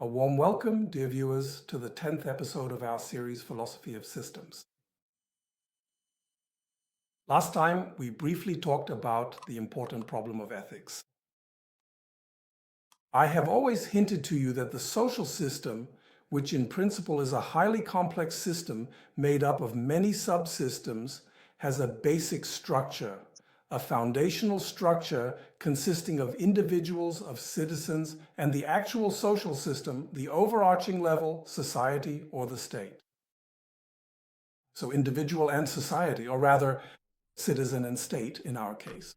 A warm welcome, dear viewers, to the 10th episode of our series Philosophy of Systems. Last time, we briefly talked about the important problem of ethics. I have always hinted to you that the social system, which in principle is a highly complex system made up of many subsystems, has a basic structure, a foundational structure consisting of individuals, of citizens, and the actual social system, the overarching level, society, or the state. So individual and society, or rather citizen and state in our case.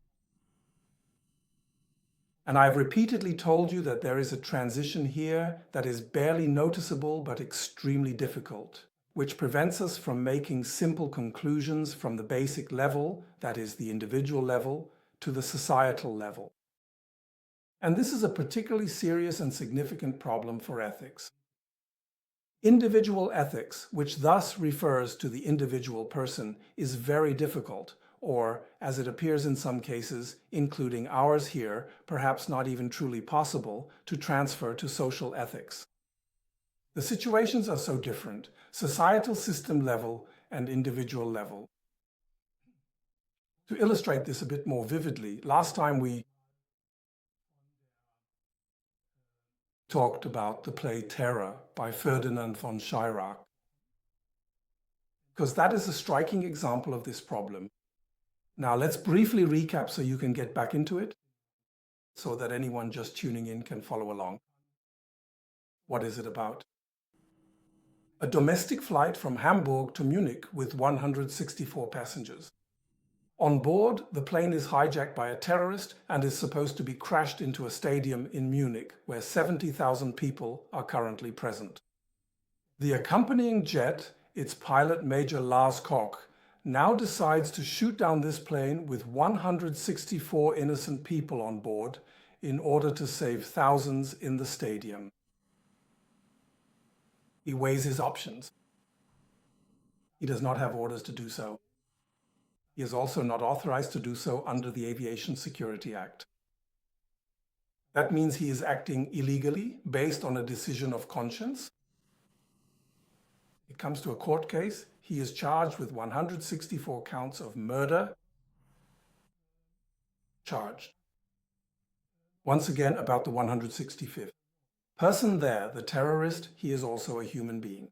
And I've repeatedly told you that there is a transition here that is barely noticeable but extremely difficult, which prevents us from making simple conclusions from the basic level, that is the individual level, to the societal level. And this is a particularly serious and significant problem for ethics. Individual ethics, which thus refers to the individual person, is very difficult, or, as it appears in some cases, including ours here, perhaps not even truly possible, to transfer to social ethics. The situations are so different, societal system level and individual level. To illustrate this a bit more vividly, last time we talked about the play Terror by Ferdinand von Schirach, because that is a striking example of this problem. Now let's briefly recap so you can get back into it, so that anyone just tuning in can follow along. What is it about? A domestic flight from Hamburg to Munich with 164 passengers. On board, the plane is hijacked by a terrorist and is supposed to be crashed into a stadium in Munich, where 70,000 people are currently present. The accompanying jet, its pilot Major Lars Koch, now decides to shoot down this plane with 164 innocent people on board in order to save thousands in the stadium. He weighs his options. He does not have orders to do so. He is also not authorized to do so under the Aviation Security Act. That means he is acting illegally based on a decision of conscience. It comes to a court case. He is charged with 164 counts of murder. Charged. Once again, about the 165th. Person there, the terrorist, he is also a human being.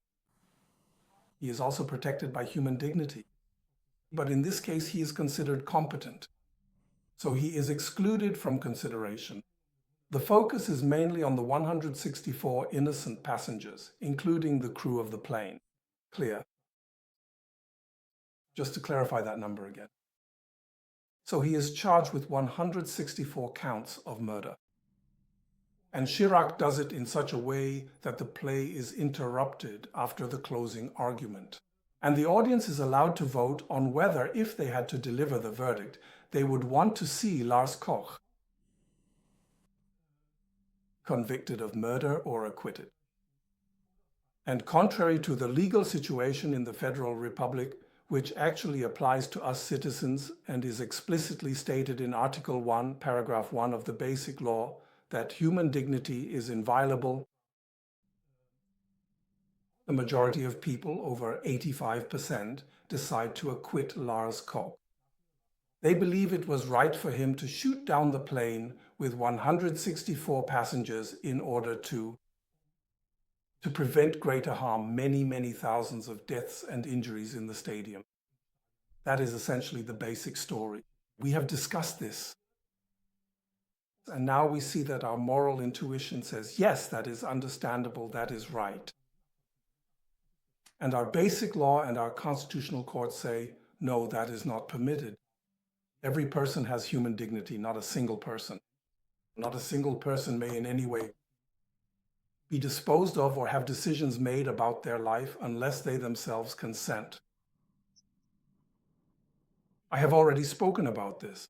He is also protected by human dignity. But in this case, he is considered competent. So he is excluded from consideration. The focus is mainly on the 164 innocent passengers, including the crew of the plane. Clear? Just to clarify that number again. So he is charged with 164 counts of murder. And Schirach does it in such a way that the play is interrupted after the closing argument. And the audience is allowed to vote on whether, if they had to deliver the verdict, they would want to see Lars Koch convicted of murder or acquitted. And contrary to the legal situation in the Federal Republic, which actually applies to us citizens and is explicitly stated in Article 1, Paragraph 1 of the Basic Law, that human dignity is inviolable, the majority of people, over 85%, decide to acquit Lars Koch. They believe it was right for him to shoot down the plane with 164 passengers in order to prevent greater harm, many thousands of deaths and injuries in the stadium. That is essentially the basic story. We have discussed this. And now we see that our moral intuition says, yes, that is understandable, that is right. And our basic law and our constitutional courts say, no, that is not permitted. Every person has human dignity, not a single person. Not a single person may in any way be disposed of or have decisions made about their life unless they themselves consent. I have already spoken about this.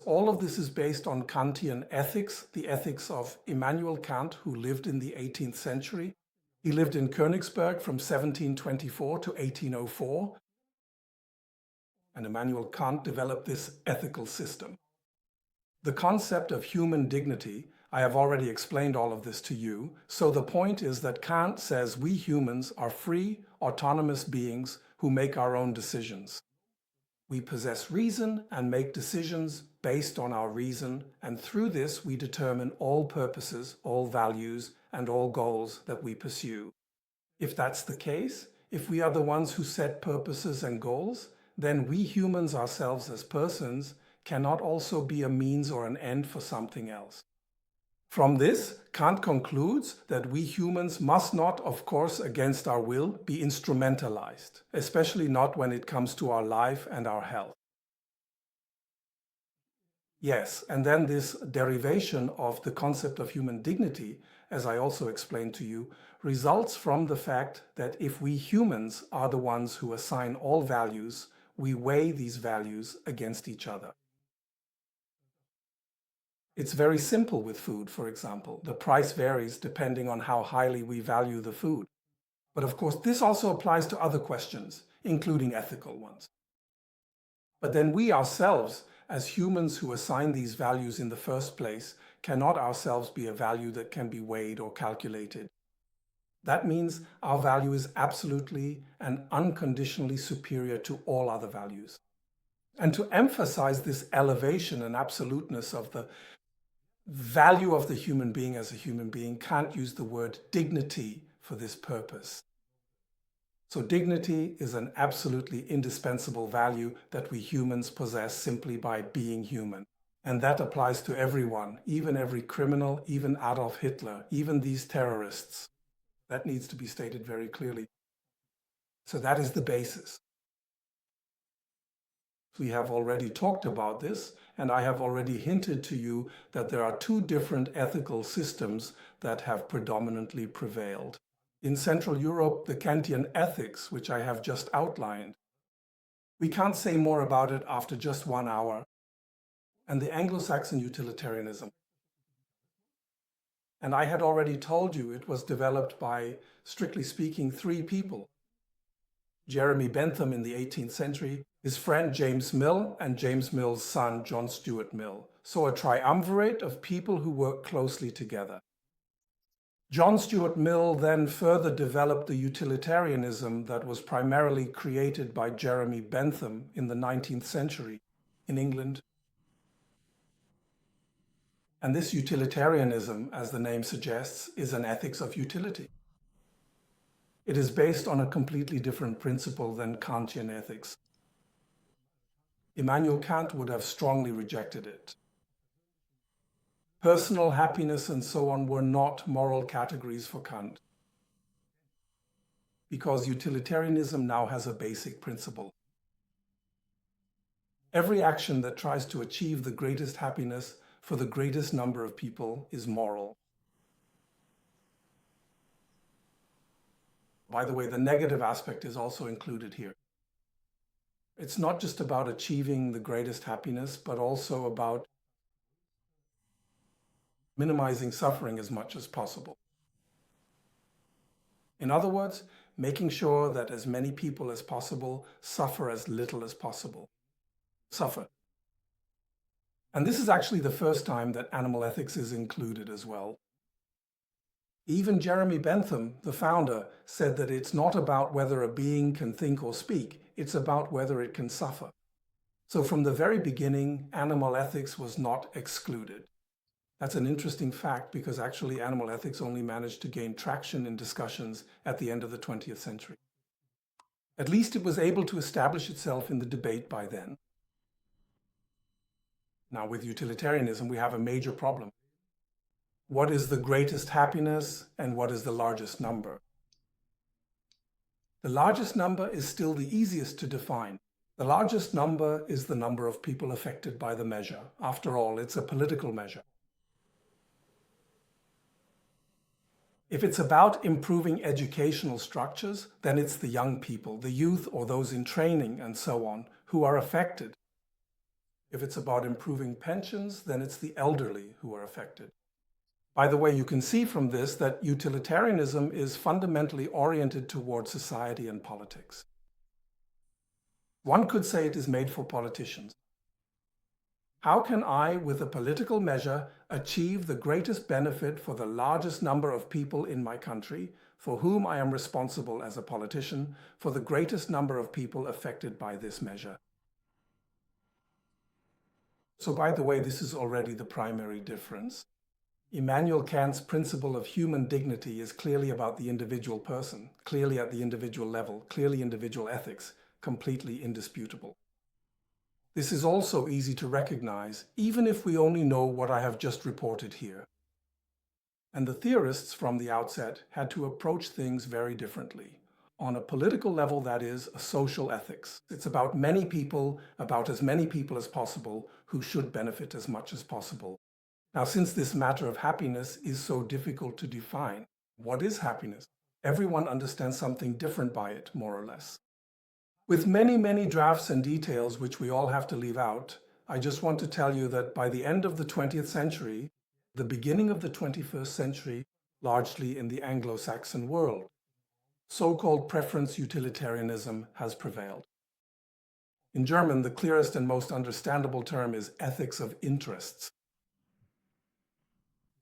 All of this is based on Kantian ethics, the ethics of Immanuel Kant, who lived in the 18th century. He lived in Königsberg from 1724 to 1804. And Immanuel Kant developed this ethical system. The concept of human dignity, I have already explained all of this to you, so the point is that Kant says we humans are free, autonomous beings who make our own decisions. We possess reason and make decisions based on our reason, and through this we determine all purposes, all values, and all goals that we pursue. If that's the case, if we are the ones who set purposes and goals, then we humans ourselves as persons cannot also be a means or an end for something else. From this, Kant concludes that we humans must not, of course, against our will, be instrumentalized, especially not when it comes to our life and our health. Yes, and then this derivation of the concept of human dignity, as I also explained to you, results from the fact that if we humans are the ones who assign all values, we weigh these values against each other. It's very simple with food, for example. The price varies depending on how highly we value the food. But of course, this also applies to other questions, including ethical ones. But then we ourselves, as humans who assign these values in the first place, cannot ourselves be a value that can be weighed or calculated. That means our value is absolutely and unconditionally superior to all other values. And to emphasize this elevation and absoluteness of the value of the human being as a human being, Kant used the word dignity for this purpose. So dignity is an absolutely indispensable value that we humans possess simply by being human. And that applies to everyone, even every criminal, even Adolf Hitler, even these terrorists. That needs to be stated very clearly. So that is the basis. We have already talked about this, and I have already hinted to you that there are two different ethical systems that have predominantly prevailed. In Central Europe, the Kantian ethics, which I have just outlined. We can't say more about it after just 1 hour. And the Anglo-Saxon utilitarianism. And I had already told you it was developed by, strictly speaking, 3 people. Jeremy Bentham in the 18th century, his friend James Mill, and James Mill's son John Stuart Mill. So a triumvirate of people who work closely together. John Stuart Mill then further developed the utilitarianism that was primarily created by Jeremy Bentham in the 19th century in England. And this utilitarianism, as the name suggests, is an ethics of utility. It is based on a completely different principle than Kantian ethics. Immanuel Kant would have strongly rejected it. Personal happiness and so on were not moral categories for Kant, because utilitarianism now has a basic principle. Every action that tries to achieve the greatest happiness for the greatest number of people is moral. By the way, the negative aspect is also included here. It's not just about achieving the greatest happiness, but also about minimizing suffering as much as possible. In other words, making sure that as many people as possible suffer as little as possible. Suffer. And this is actually the first time that animal ethics is included as well. Even Jeremy Bentham, the founder, said that it's not about whether a being can think or speak, it's about whether it can suffer. So from the very beginning, animal ethics was not excluded. That's an interesting fact because actually animal ethics only managed to gain traction in discussions at the end of the 20th century. At least it was able to establish itself in the debate by then. Now with utilitarianism, we have a major problem. What is the greatest happiness and what is the largest number? The largest number is still the easiest to define. The largest number is the number of people affected by the measure. After all, it's a political measure. If it's about improving educational structures, then it's the young people, the youth or those in training and so on, who are affected. If it's about improving pensions, then it's the elderly who are affected. By the way, you can see from this that utilitarianism is fundamentally oriented towards society and politics. One could say it is made for politicians. How can I, with a political measure, achieve the greatest benefit for the largest number of people in my country, for whom I am responsible as a politician, for the greatest number of people affected by this measure? So, by the way, this is already the primary difference. Immanuel Kant's principle of human dignity is clearly about the individual person, clearly at the individual level, clearly individual ethics, completely indisputable. This is also easy to recognize, even if we only know what I have just reported here. And the theorists from the outset had to approach things very differently. On a political level, that is, a social ethics. It's about many people, about as many people as possible, who should benefit as much as possible. Now, since this matter of happiness is so difficult to define, what is happiness? Everyone understands something different by it, more or less. With many, many drafts and details which we all have to leave out, I just want to tell you that by the end of the 20th century, the beginning of the 21st century, largely in the Anglo-Saxon world, so-called preference utilitarianism has prevailed. In German, the clearest and most understandable term is ethics of interests.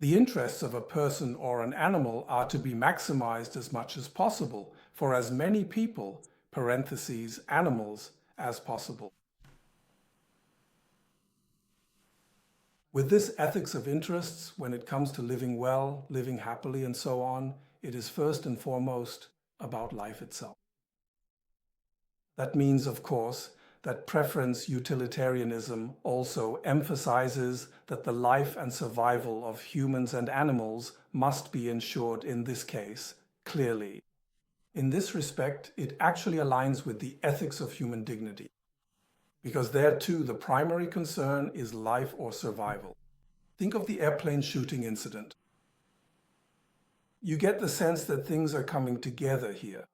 The interests of a person or an animal are to be maximized as much as possible for as many people, parentheses, animals, as possible. With this ethics of interests, when it comes to living well, living happily, and so on, it is first and foremost about life itself. That means, of course, that preference utilitarianism also emphasizes that the life and survival of humans and animals must be ensured in this case, clearly. In this respect, it actually aligns with the ethics of human dignity, because there too the primary concern is life or survival. Think of the airplane shooting incident. You get the sense that things are coming together here.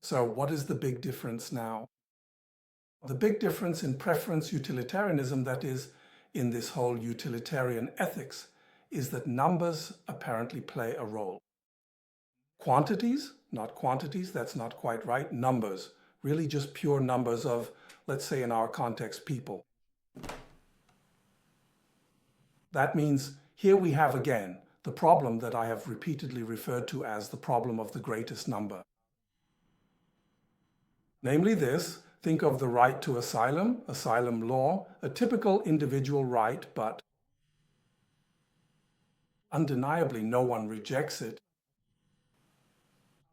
So what is the big difference now? The big difference in preference utilitarianism, that is, in this whole utilitarian ethics, is that numbers apparently play a role. Quantities, not quantities, that's not quite right, numbers, really just pure numbers of, let's say in our context, people. That means here we have again the problem that I have repeatedly referred to as the problem of the greatest number. Namely this, think of the right to asylum, asylum law, a typical individual right, but undeniably no one rejects it.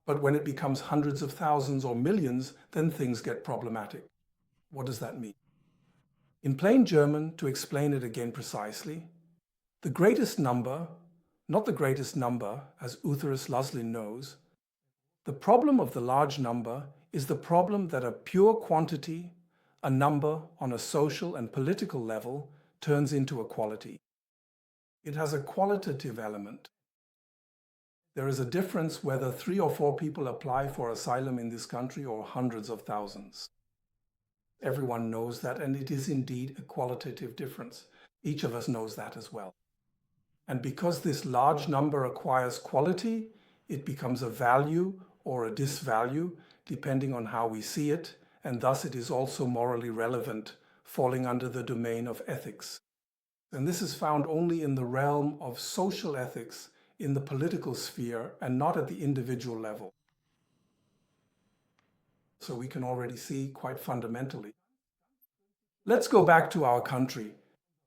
But when it becomes hundreds of thousands or millions, then things get problematic. What does that mean? In plain German, to explain it again precisely, the greatest number, not the greatest number, as Uthers Loslin knows, the problem of the large number is the problem that a pure quantity, a number on a social and political level, turns into a quality. It has a qualitative element. There is a difference whether 3 or 4 people apply for asylum in this country or hundreds of thousands. Everyone knows that, and it is indeed a qualitative difference. Each of us knows that as well. And because this large number acquires quality, it becomes a value or a disvalue, depending on how we see it, and thus it is also morally relevant, falling under the domain of ethics. And this is found only in the realm of social ethics, in the political sphere, and not at the individual level. So we can already see quite fundamentally. Let's go back to our country,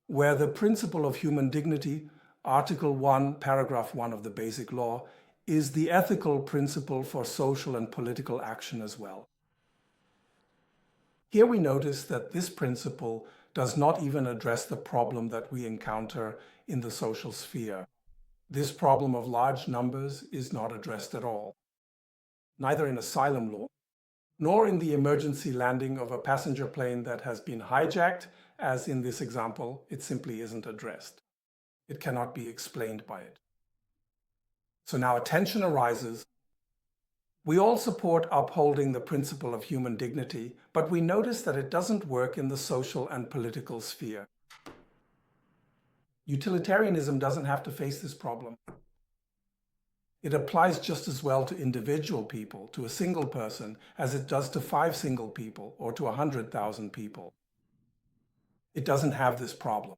where the principle of human dignity, Article 1, Paragraph 1 of the Basic Law, is the ethical principle for social and political action as well. Here we notice that this principle does not even address the problem that we encounter in the social sphere. This problem of large numbers is not addressed at all, neither in asylum law, nor in the emergency landing of a passenger plane that has been hijacked, as in this example, it simply isn't addressed. It cannot be explained by it. So now a tension arises. We all support upholding the principle of human dignity, but we notice that it doesn't work in the social and political sphere. Utilitarianism doesn't have to face this problem. It applies just as well to individual people, to a single person, as it does to 5 single people or to 100,000 people. It doesn't have this problem.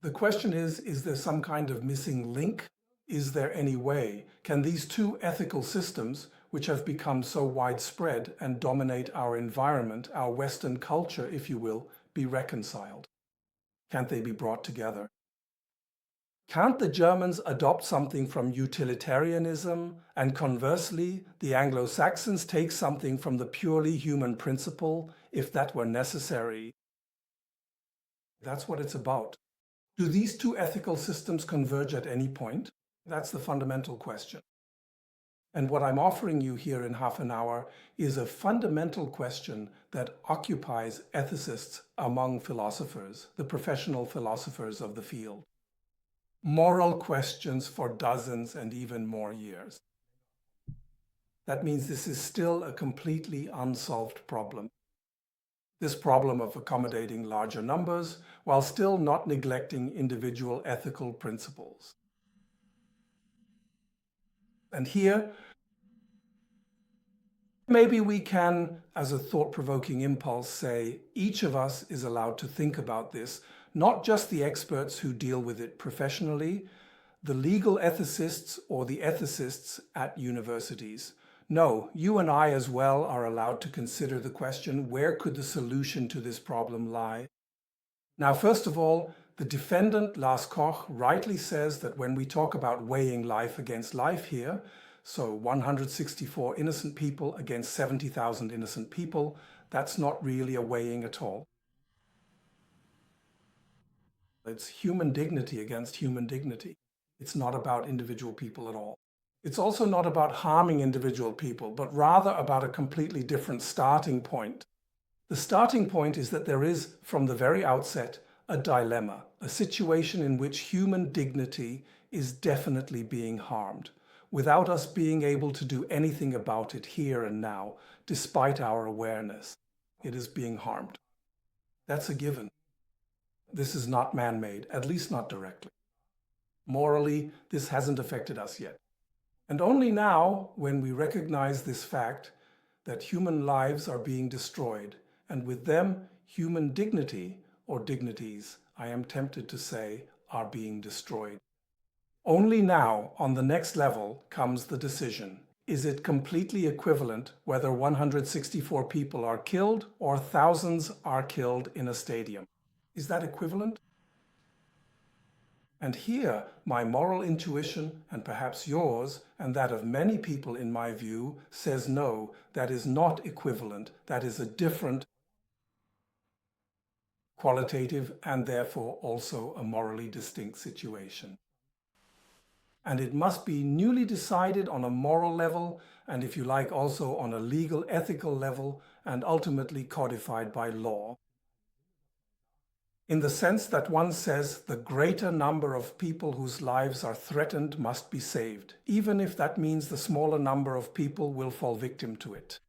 The question is there some kind of missing link? Is there any way? Can these two ethical systems, which have become so widespread and dominate our environment, our Western culture, if you will, be reconciled? Can't they be brought together? Can't the Germans adopt something from utilitarianism, and conversely, the Anglo-Saxons take something from the purely human principle, if that were necessary? That's what it's about. Do these two ethical systems converge at any point? That's the fundamental question. And what I'm offering you here in half an hour is a fundamental question that occupies ethicists among philosophers, the professional philosophers of the field. Moral questions for dozens and even more years. That means this is still a completely unsolved problem. This problem of accommodating larger numbers while still not neglecting individual ethical principles. And here, maybe we can, as a thought-provoking impulse, say each of us is allowed to think about this, not just the experts who deal with it professionally, the legal ethicists or the ethicists at universities. No, you and I as well are allowed to consider the question, where could the solution to this problem lie? Now, first of all, the defendant, Lars Koch, rightly says that when we talk about weighing life against life here, so 164 innocent people against 70,000 innocent people, that's not really a weighing at all. It's human dignity against human dignity. It's not about individual people at all. It's also not about harming individual people, but rather about a completely different starting point. The starting point is that there is, from the very outset, a dilemma, a situation in which human dignity is definitely being harmed, without us being able to do anything about it here and now, despite our awareness. It is being harmed. That's a given. This is not man-made, at least not directly. Morally, this hasn't affected us yet. And only now, when we recognize this fact, that human lives are being destroyed, and with them, human dignity, or dignities, I am tempted to say, are being destroyed. Only now, on the next level, comes the decision. Is it completely equivalent whether 164 people are killed or thousands are killed in a stadium? Is that equivalent? And here, my moral intuition, and perhaps yours, and that of many people in my view, says no, that is not equivalent, that is a different, qualitative, and therefore also a morally distinct situation. And it must be newly decided on a moral level, and if you like also on a legal, ethical level, and ultimately codified by law. In the sense that one says the greater number of people whose lives are threatened must be saved, even if that means the smaller number of people will fall victim to it.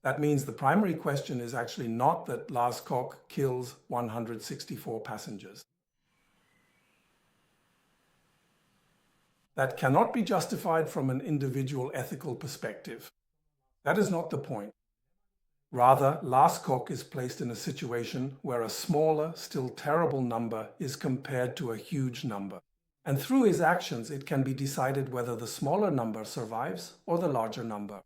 That means the primary question is actually not that Lars Koch kills 164 passengers. That cannot be justified from an individual ethical perspective. That is not the point. Rather, Lars Koch is placed in a situation where a smaller, still terrible number is compared to a huge number. And through his actions, it can be decided whether the smaller number survives or the larger number.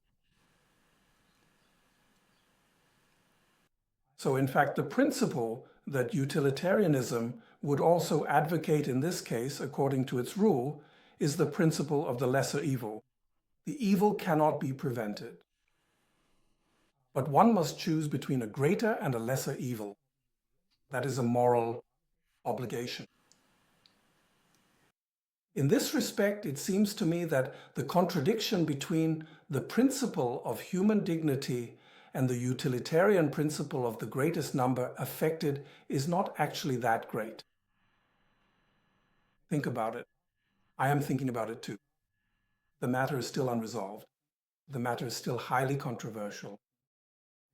So in fact, the principle that utilitarianism would also advocate in this case, according to its rule, is the principle of the lesser evil. The evil cannot be prevented. But one must choose between a greater and a lesser evil. That is a moral obligation. In this respect, it seems to me that the contradiction between the principle of human dignity and the utilitarian principle of the greatest number affected is not actually that great. Think about it. I am thinking about it too. The matter is still unresolved. The matter is still highly controversial.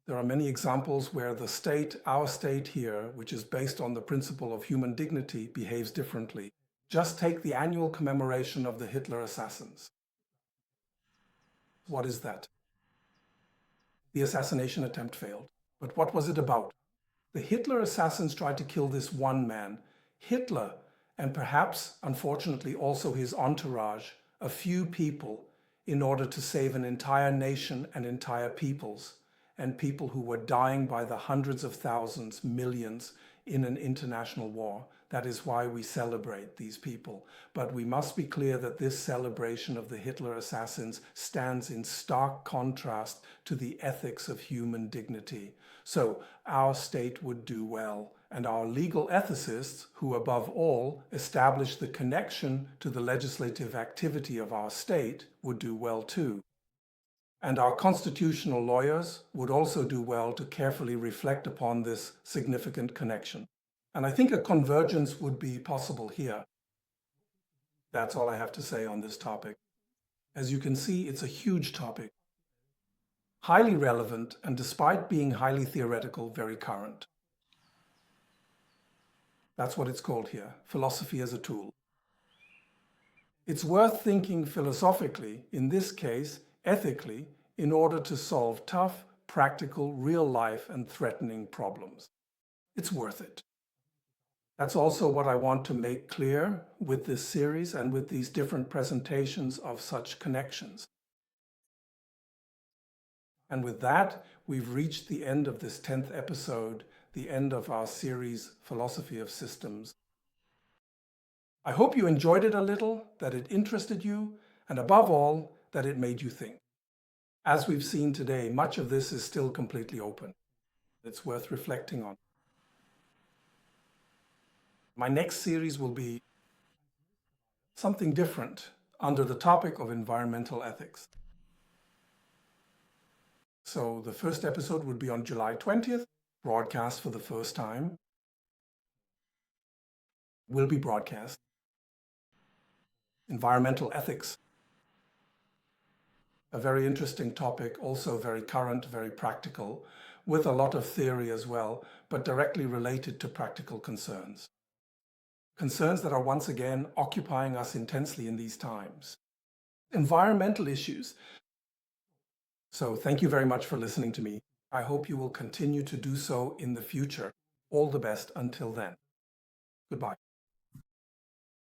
There are many examples where the state, our state here, which is based on the principle of human dignity, behaves differently. Just take the annual commemoration of the Hitler assassins. What is that? The assassination attempt failed. But what was it about? The Hitler assassins tried to kill this one man, Hitler, and perhaps, unfortunately, also his entourage, a few people, in order to save an entire nation and entire peoples, and people who were dying by the hundreds of thousands, millions, in an international war. That is why we celebrate these people. But we must be clear that this celebration of the Hitler assassins stands in stark contrast to the ethics of human dignity. So our state would do well, and our legal ethicists, who above all establish the connection to the legislative activity of our state, would do well too. And our constitutional lawyers would also do well to carefully reflect upon this significant connection. And I think a convergence would be possible here. That's all I have to say on this topic. As you can see, it's a huge topic, highly relevant, and despite being highly theoretical, very current. That's what it's called here, philosophy as a tool. It's worth thinking philosophically, in this case, ethically, in order to solve tough, practical, real-life and threatening problems. It's worth it. That's also what I want to make clear with this series and with these different presentations of such connections. And with that, we've reached the end of this 10th episode, the end of our series, Philosophy of Systems. I hope you enjoyed it a little, that it interested you, and above all, that it made you think. As we've seen today, much of this is still completely open. It's worth reflecting on. My next series will be something different under the topic of environmental ethics. So the first episode would be on July 20th, broadcast for the first time. Will be broadcast. Environmental ethics. A very interesting topic, also very current, very practical, with a lot of theory as well, but directly related to practical concerns. Concerns that are once again occupying us intensely in these times. Environmental issues. So thank you very much for listening to me. I hope you will continue to do so in the future. All the best until then. Goodbye.